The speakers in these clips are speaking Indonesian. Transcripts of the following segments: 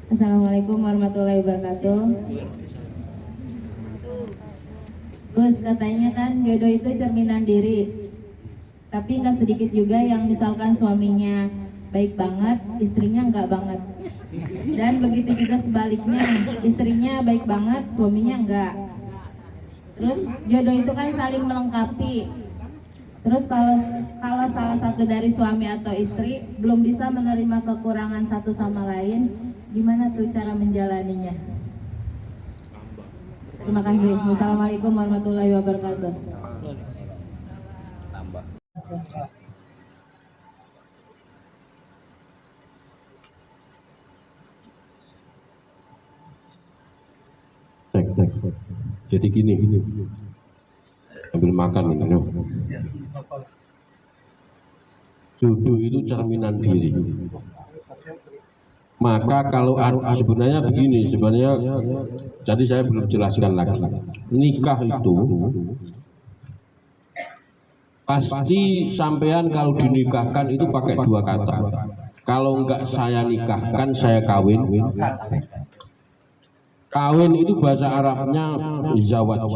Assalamualaikum warahmatullahi wabarakatuh. Gus, katanya kan jodoh itu cerminan diri. Tapi nggak sedikit juga yang misalkan suaminya baik banget, istrinya nggak banget. Dan begitu juga sebaliknya, istrinya baik banget, suaminya enggak. Terus jodoh itu kan saling melengkapi. Terus kalau salah satu dari suami atau istri belum bisa menerima kekurangan satu sama lain, gimana tuh cara menjalaninya? Terima kasih. Wassalamualaikum warahmatullahi wabarakatuh. Jadi gini, ambil makan ini. Jodoh itu cerminan diri. Maka kalau sebenarnya begini, sebenarnya jadi saya belum jelaskan lagi. Nikah itu pasti sampean kalau dinikahkan itu pakai dua kata. Kalau enggak saya nikahkan, saya kawin. Kawin itu bahasa Arabnya zawat.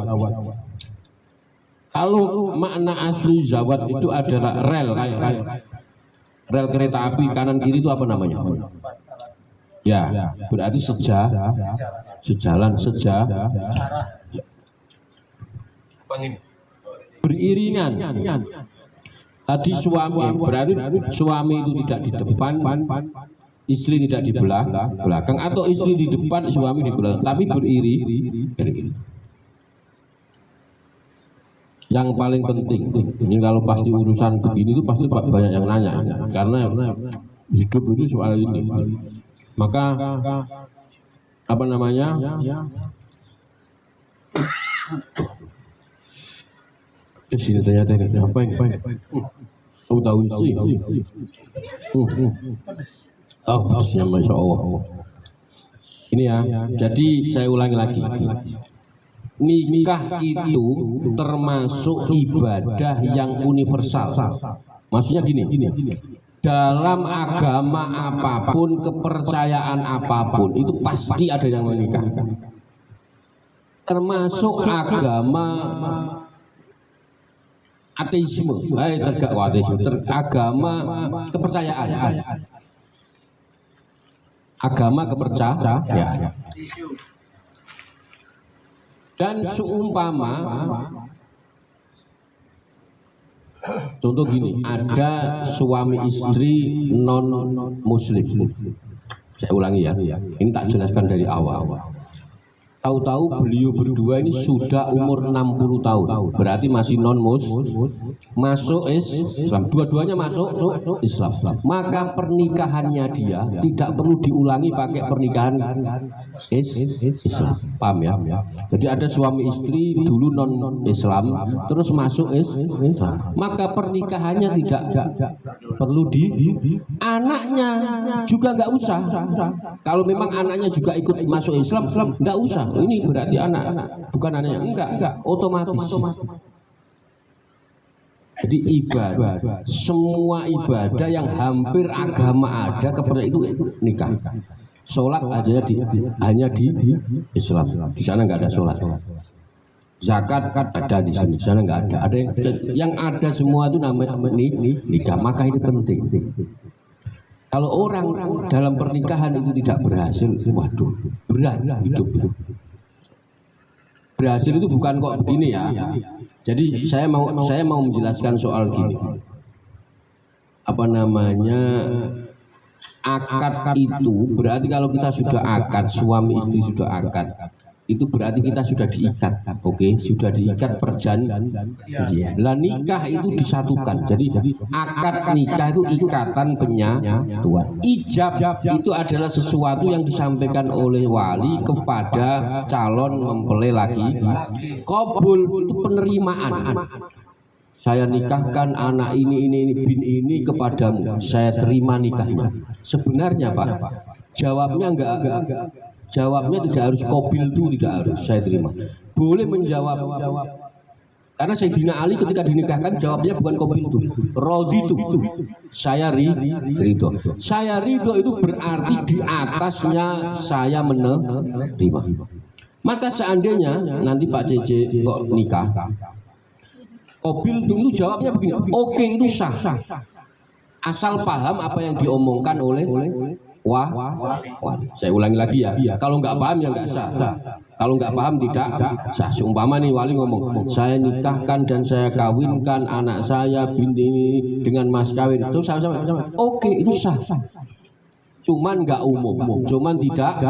Kalau makna asli zawat itu adalah rel, kayak rel kereta api kanan kiri itu apa namanya? Ya, berarti sejalan, beriringan. Tadi suami, berarti suami itu tidak di depan, istri tidak di belakang, atau istri di depan, suami di belakang, tapi beriring. Yang paling penting, ini kalau pasti urusan begini itu pasti banyak yang nanya, karena hidup itu soal ini. Maka apa namanya? Di sini ternyata ini apa ini? Oh, tahu sih. Oh, pedasnya Masya Allah. Ini ya. Jadi saya ulangi lagi. Nikah itu termasuk ibadah yang universal. Maksudnya gini. Dalam agama apapun, kepercayaan apapun, itu pasti ada yang menikah. Termasuk agama ateisme, agama kepercayaan. Agama kepercayaan. Dan seumpama contoh gini, ada suami istri non muslim. Saya ulangi ya, ini tak jelaskan dari awal. Tahu-tahu beliau berdua ini sudah umur 60 tahun, berarti masih non muslim, masuk Islam, dua-duanya masuk Islam. Maka pernikahannya dia tidak perlu diulangi pakai pernikahan Islam, paham ya? Jadi ada suami istri dulu non Islam, terus masuk Islam, maka pernikahannya tidak perlu anaknya juga nggak usah. Kalau memang anaknya juga ikut masuk Islam, nggak usah. Ini berarti anak, bukan anaknya, enggak, otomatis. Jadi ibadah, semua ibadah yang hampir agama ada kepada itu nikah. Sholat aja hanya di Islam, di sana nggak ada sholat. Zakat ada di sini, di sana nggak ada. Ada yang ada semua itu namanya nikah. Maka ini penting. Kalau orang dalam pernikahan itu tidak berhasil, waduh, berat hidup itu. Berhasil itu bukan kok begini ya. Jadi saya mau menjelaskan soal gini. Apa namanya? Akad itu berarti kalau kita sudah akad, suami istri sudah akad, itu berarti kita sudah diikat, oke, sudah diikat perjanjian. Lah nikah itu disatukan. Jadi akad nikah itu ikatan penyatuan. Ijab itu adalah sesuatu yang disampaikan oleh wali kepada calon mempelai laki. Qabul itu penerimaan. Saya nikahkan anak ini bin ini kepadamu, saya terima nikahnya. Sebenarnya Pak, jawabnya enggak. Jawabnya tidak harus qabil itu, tidak harus saya terima. Boleh menjawab Karena Sayyidina Ali ketika dinikahkan jawabnya bukan qabiltu, raditu. Saya ridho. Saya ridho itu berarti di atasnya saya menerima. Maka seandainya nanti Pak Cece kok nikah, qabiltu itu jawabnya begini, oke, itu sah. Asal paham apa yang diomongkan oleh wali. Saya ulangi lagi ya. Kalau nggak paham ya nggak sah. Kalau nggak paham tidak sah. Seumpama nih wali ngomong, saya nikahkan dan saya kawinkan anak saya binti ini dengan mas kawin. Itu sama-sama. Oke, itu sah. Cuman nggak umum. Cuman tidak.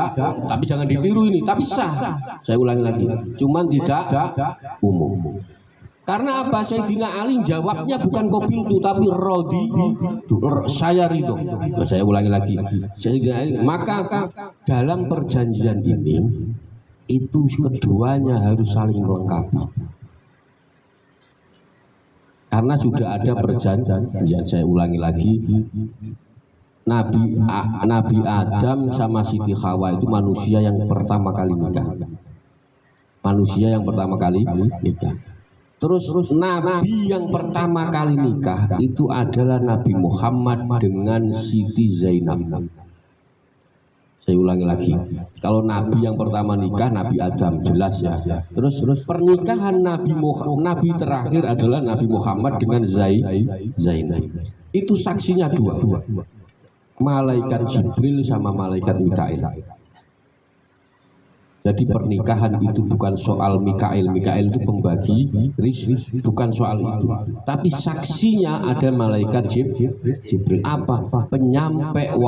Tapi jangan ditiru ini. Tapi sah. Saya ulangi lagi. Cuman tidak umum. Karena apa? Sayyidina Ali jawabnya bukan qabiltu tapi rodi, saya ridho. Nah, saya ulangi lagi. Sayyidina Ali, maka dalam perjanjian ini itu keduanya harus saling melengkapi. Karena sudah ada perjanjian. Saya ulangi lagi. Nabi Adam sama Siti Hawa itu manusia yang pertama kali nikah. Manusia yang pertama kali nikah. Terus Nabi yang pertama kali nikah itu adalah Nabi Muhammad dengan Siti Zainab. Saya ulangi lagi. Kalau Nabi yang pertama nikah Nabi Adam, jelas ya. Terus pernikahan Nabi terakhir adalah Nabi Muhammad dengan Zainab. Itu saksinya dua. Malaikat Jibril sama malaikat Mikail. Jadi pernikahan itu bukan soal Mikail itu pembagi rizki, bukan soal itu. Tapi saksinya ada malaikat Jibril. Apa? Penyampai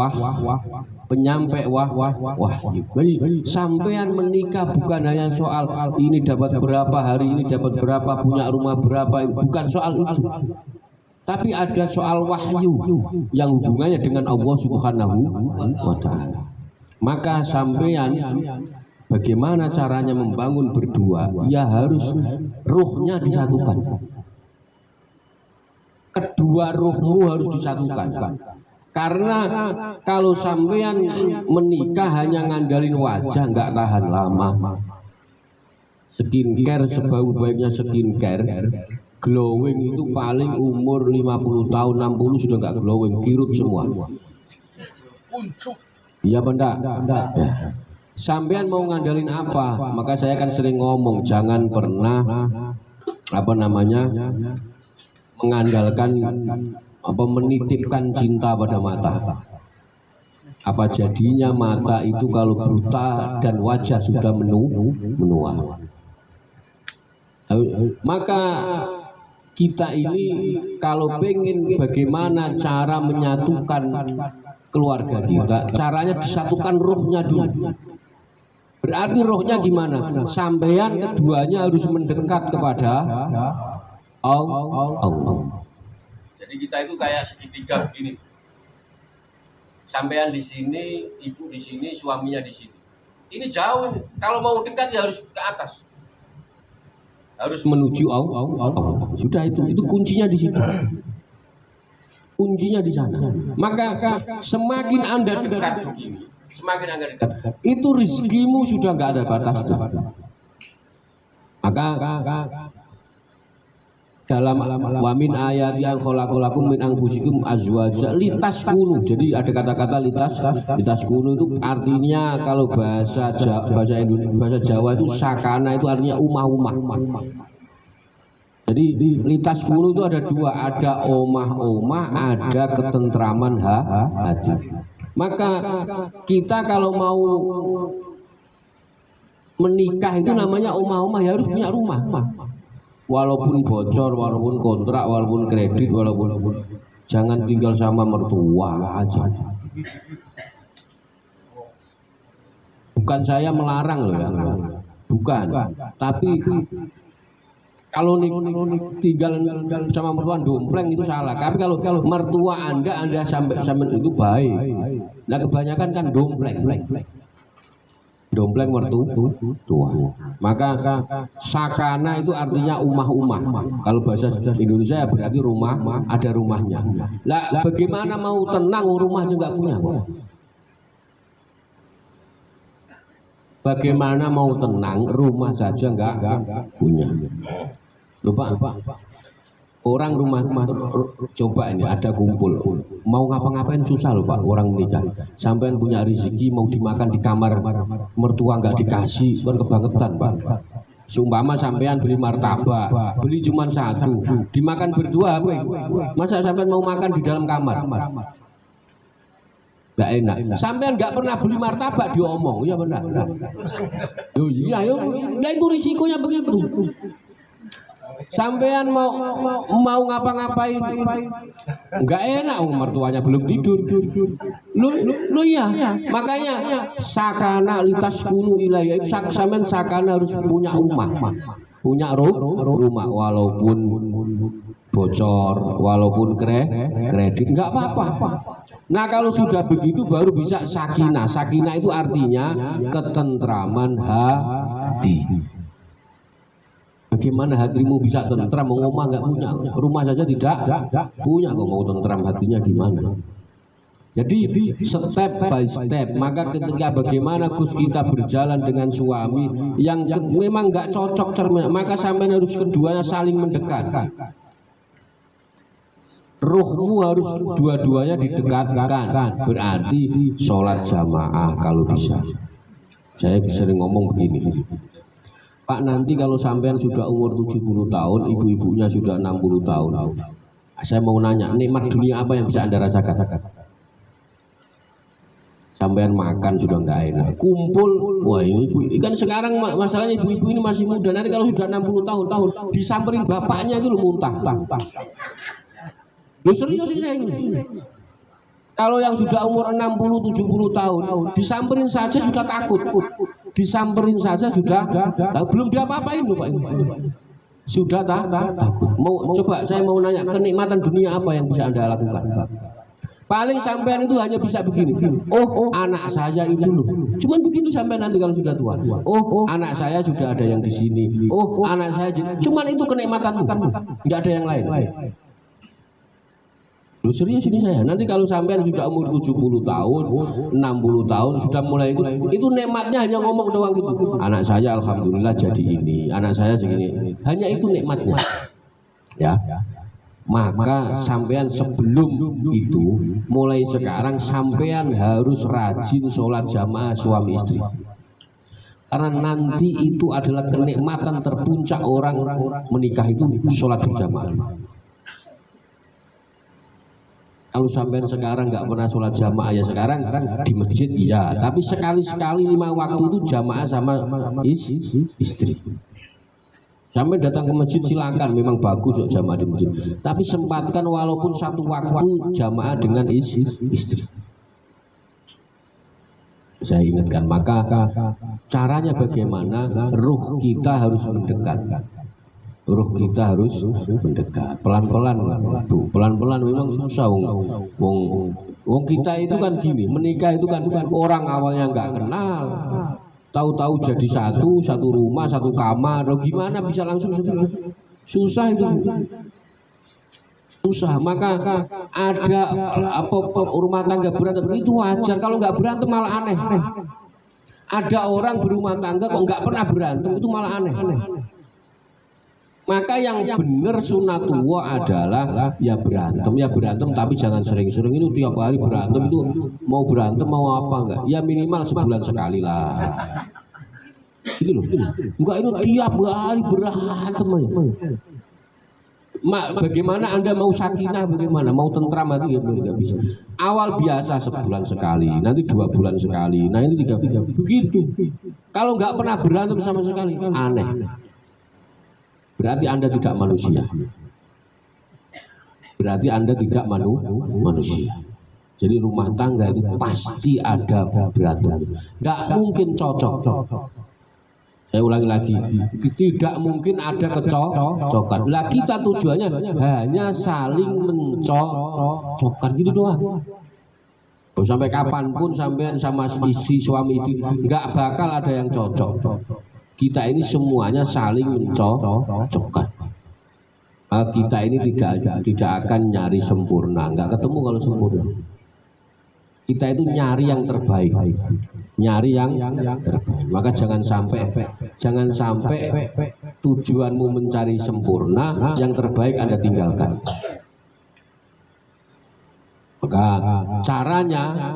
wahyu. Sampean menikah bukan hanya soal ini dapat berapa, hari ini dapat berapa, punya rumah berapa, bukan soal itu. Tapi ada soal wahyu yang hubungannya dengan Allah Subhanahu wa Ta'ala. Maka sampean bagaimana caranya membangun berdua? Ya harus ruhnya disatukan. Kedua ruhmu harus disatukan. Karena kalau sampean menikah hanya ngandalin wajah nggak tahan lama. Skincare sebau baiknya skincare, glowing itu paling umur 50 tahun 60 sudah nggak glowing, kirut semua. Iya benda. Ya. Sampean mau ngandalin apa? Maka saya kan sering ngomong, jangan pernah mengandalkan menitipkan cinta pada mata. Apa jadinya mata itu kalau buta dan wajah sudah menua. Maka kita ini kalau pengen bagaimana cara menyatukan keluarga kita, caranya disatukan ruhnya dulu. Berarti rohnya gimana? Sampean keduanya harus mendekat kepada Allah. Jadi kita itu kayak segitiga begini. Sampean di sini, ibu di sini, suaminya di sini. Ini jauh. Kalau mau dekat ya harus ke atas. Harus menuju Allah. Sudah itu kuncinya di situ. Kuncinya di sana. Maka semakin Anda dekat begini, semakin Anda dekat, itu rezekimu sudah nggak ada batasnya. Maka dalam wamin ayati an khalaqalakum min anfusikum azwaja litaskunu. Jadi ada kata-kata litaskunu itu artinya kalau bahasa Jawa itu sakana itu artinya umah-umah. Jadi litaskunu itu ada dua, ada omah-omah, ada ketentraman hati. Maka kita kalau mau menikah itu namanya omah-omah ya harus punya rumah. Walaupun bocor, walaupun kontrak, walaupun kredit, walaupun jangan tinggal sama mertua aja. Bukan saya melarang loh ya, bukan. Tapi kalau tinggal sama mertua dompleng itu salah. Tapi kalau mertua Anda sampai itu baik. Nah kebanyakan kan dompleng mertua. Maka sakana itu artinya umah-umah. Kalau bahasa Indonesia ya berarti rumah, ada rumahnya. Lah bagaimana mau tenang rumah aja nggak punya? Bagaimana mau tenang rumah saja nggak punya? Lupa. Orang rumah coba ini ada kumpul, mau ngapa-ngapain susah loh Pak, orang menikah. Sampean punya rezeki mau dimakan di kamar mertua nggak dikasih, kan kebangetan Pak. Seumpama sampean beli martabak, beli cuma satu, dimakan berdua apa? Masa sampean mau makan di dalam kamar? Gak enak. Sampean nggak pernah beli martabak diomong, ya benar. Oh iya, itu risikonya begitu. Sampean mau ngapa-ngapain nggak enak, mertuanya belum tidur. Lu ya, makanya sakana litas kunu ilayah itu sampean sakana harus punya rumah, walaupun bocor, walaupun kredit nggak apa-apa. Nah kalau sudah begitu baru bisa sakinah. Sakinah itu artinya ketentraman hati. Bagaimana hatimu bisa tentram? Mau ngomong nggak punya, rumah saja tidak punya, kok mau tentram hatinya gimana? Jadi step by step. Maka ketika bagaimana Gus kita berjalan dengan suami yang memang nggak cocok cermin, maka sampai harus keduanya saling mendekat. Ruhmu harus dua-duanya didekatkan. Berarti sholat jamaah kalau bisa. Saya sering ngomong begini, Pak, nanti kalau sampean sudah umur 70 tahun, ibu-ibunya sudah 60 tahun. Saya mau nanya, nikmat dunia apa yang bisa Anda rasakan? Sampean makan sudah nggak enak, kumpul, wah ini ibu, kan sekarang masalahnya ibu-ibu ini masih muda, nanti kalau sudah 60 tahun, disamperin bapaknya itu muntah. Lu serius ini saya ini. Kalau yang sudah umur 60-70 tahun, disamperin saja sudah takut. Disamperin saja sudah belum diapa-apain loh Pak ini. Sudah takut. Saya mau nanya, kenikmatan dunia apa yang bisa Anda lakukan? Paling sampean itu hanya bisa begini. Oh, anak saya itu loh. Cuman begitu sampai nanti kalau sudah tua. Oh, anak saya sudah ada yang di sini. Oh, anak saya. Cuman itu kenikmatanmu. Enggak ada yang lain. Loh, serius ini saya. Nanti kalau sampean sudah umur 70 tahun, 60 tahun sudah mulai itu nikmatnya hanya ngomong doang gitu. Anak saya alhamdulillah jadi ini, anak saya segini. Hanya itu nikmatnya. Ya. Maka sampean sebelum itu, mulai sekarang sampean harus rajin sholat jamaah suami istri. Karena nanti itu adalah kenikmatan terpuncak orang menikah itu sholat berjamaah. Kalau sampean sekarang nggak pernah sholat jamaah ya sekarang di masjid ya, tapi sekali-sekali 5 waktu itu jamaah sama istri. Sampai datang ke masjid silakan, memang bagus kok jamaah di masjid. Tapi sempatkan walaupun 1 waktu jamaah dengan istri. Saya ingatkan, maka caranya bagaimana? Ruh kita harus mendekat. Ruh kita harus mendekat, pelan-pelan tuh, pelan-pelan memang susah. Wong kita itu kan gini, menikah itu kan orang awalnya nggak kenal, tahu-tahu jadi satu rumah, satu kamar, loh gimana bisa langsung susah itu, susah. Maka ada apa rumah tangga berantem itu wajar, kalau nggak berantem malah aneh. Ada orang berumah tangga kok nggak pernah berantem, itu malah aneh. Maka yang benar sunatullah adalah ya berantem tapi jangan sering-sering. Itu tiap hari berantem, itu mau berantem mau apa enggak? Ya minimal sebulan sekali lah. Itu loh. Enggak, itu tiap hari berantem aja. Bagaimana Anda mau sakinah, bagaimana mau tentram hati nggak bisa. Awal biasa sebulan sekali, nanti 2 bulan sekali, nah ini 3 begitu. Kalau nggak pernah berantem sama sekali, aneh. Berarti Anda tidak manusia. Berarti Anda tidak manusia. Jadi rumah tangga itu pasti ada berantem. Tidak mungkin cocok. Saya ulangi lagi, tidak mungkin ada kecocokan. Lah kita tujuannya hanya saling mencocokkan gitu doang. Sampai kapanpun sampean sama suami istri nggak bakal ada yang cocok. Kita ini semuanya saling mencocokkan. Kita ini tidak akan nyari sempurna, nggak ketemu kalau sempurna. Kita itu nyari yang terbaik, nyari yang terbaik. Maka jangan sampai tujuanmu mencari sempurna, yang terbaik Anda tinggalkan. Maka caranya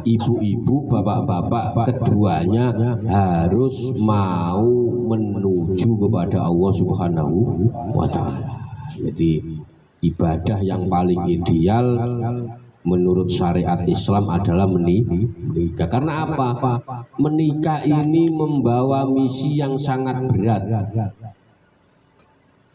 ibu-ibu, bapak-bapak, keduanya harus mau menuju kepada Allah Subhanahu wa Ta'ala. Jadi ibadah yang paling ideal menurut syariat Islam adalah menikah. Karena apa? Menikah ini membawa misi yang sangat berat.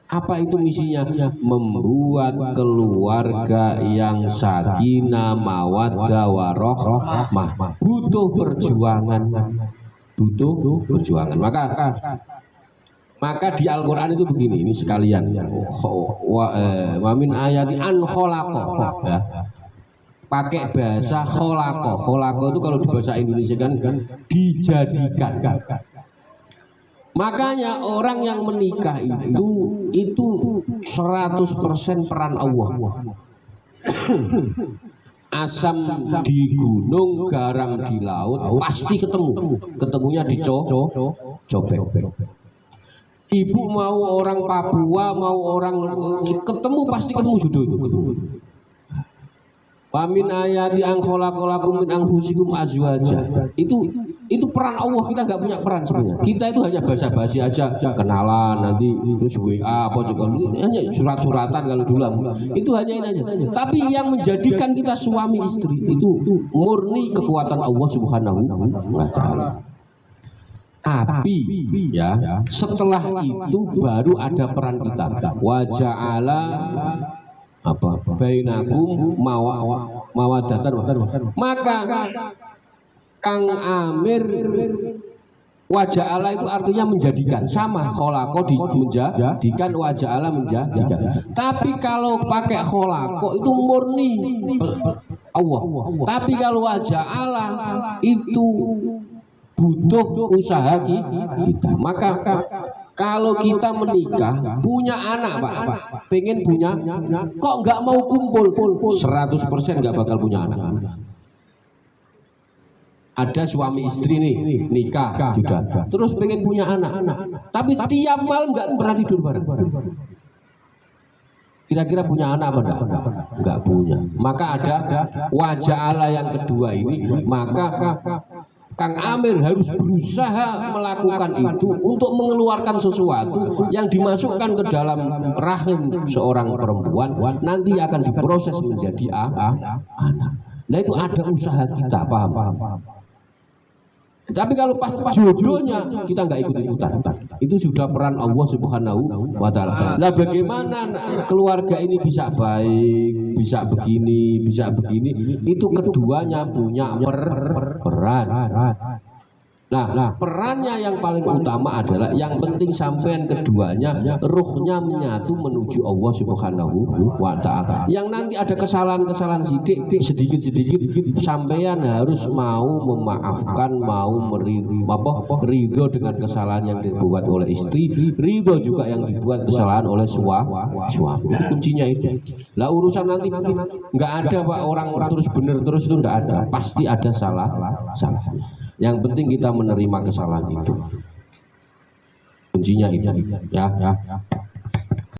Apa itu misinya? Membuat keluarga yang sakinah, mawaddah, warahmah. Butuh perjuangan. Maka di Al-Quran itu begini, ini sekalian. Wa min ayati an khalaqa, ya. Pakai bahasa kholako. Kholako itu kalau di bahasa Indonesia kan dijadikan. Makanya orang yang menikah itu 100% peran Allah. Asam di gunung, garam di laut, pasti ketemu. Ketemunya di cobek. Ibu mau orang Papua, mau orang ketemu, pasti ketemu jodoh itu ketemu. Wamin ayati ang khalaqalakum min anfusikum azwaja. Itu peran Allah, kita nggak punya peran sebenarnya. Kita itu hanya basa-basi aja, kenalan nanti terus WA apa juga, hanya surat-suratan kalau dulu. Itu hanya ini aja. Tapi yang menjadikan kita suami istri itu murni kekuatan Allah Subhanahu wa Ta'ala. Tapi ya setelah itu baru ada peran kita. Wa ja'ala apa bainakum mawaddatan. Maka Kang Amir wajah Allah itu artinya menjadikan, sama kholako menjadikan, wajah Allah menjadikan. Tapi kalau pakai kholako itu murni Allah. Tapi kalau wajah Allah itu butuh usaha kita. Maka kalau kita menikah, punya anak Pak, pengen punya, kok nggak mau kumpul, 100% nggak bakal punya anak. Ada suami istri nih, nikah sudah, terus pengen punya anak, tapi tiap malam nggak pernah tidur bareng. Kira-kira punya anak apa enggak? Enggak punya. Maka ada wajah Allah yang kedua ini, maka Kang Amir harus berusaha melakukan itu untuk mengeluarkan sesuatu yang dimasukkan ke dalam rahim seorang perempuan, nanti akan diproses menjadi anak. Nah itu ada usaha kita, paham? Tapi kalau pas jodohnya kita nggak ikut-ikutan, itu sudah peran Allah Subhanahu wa Ta'ala. Nah bagaimana keluarga ini bisa baik, bisa begini, itu keduanya punya peran. Nah perannya yang paling utama adalah yang penting sampean keduanya ruhnya menyatu menuju Allah Subhanahu wa Ta'ala. Yang nanti ada kesalahan-kesalahan sedikit sampean harus mau memaafkan, mau ridho dengan kesalahan yang dibuat oleh istri, ridho juga yang dibuat kesalahan oleh suami. Itu kuncinya itu. Lah urusan nanti nggak ada Pak, orang terus bener terus itu nggak ada, pasti ada salahnya. Yang penting kita menerima kesalahan itu. Kuncinya itu, ya.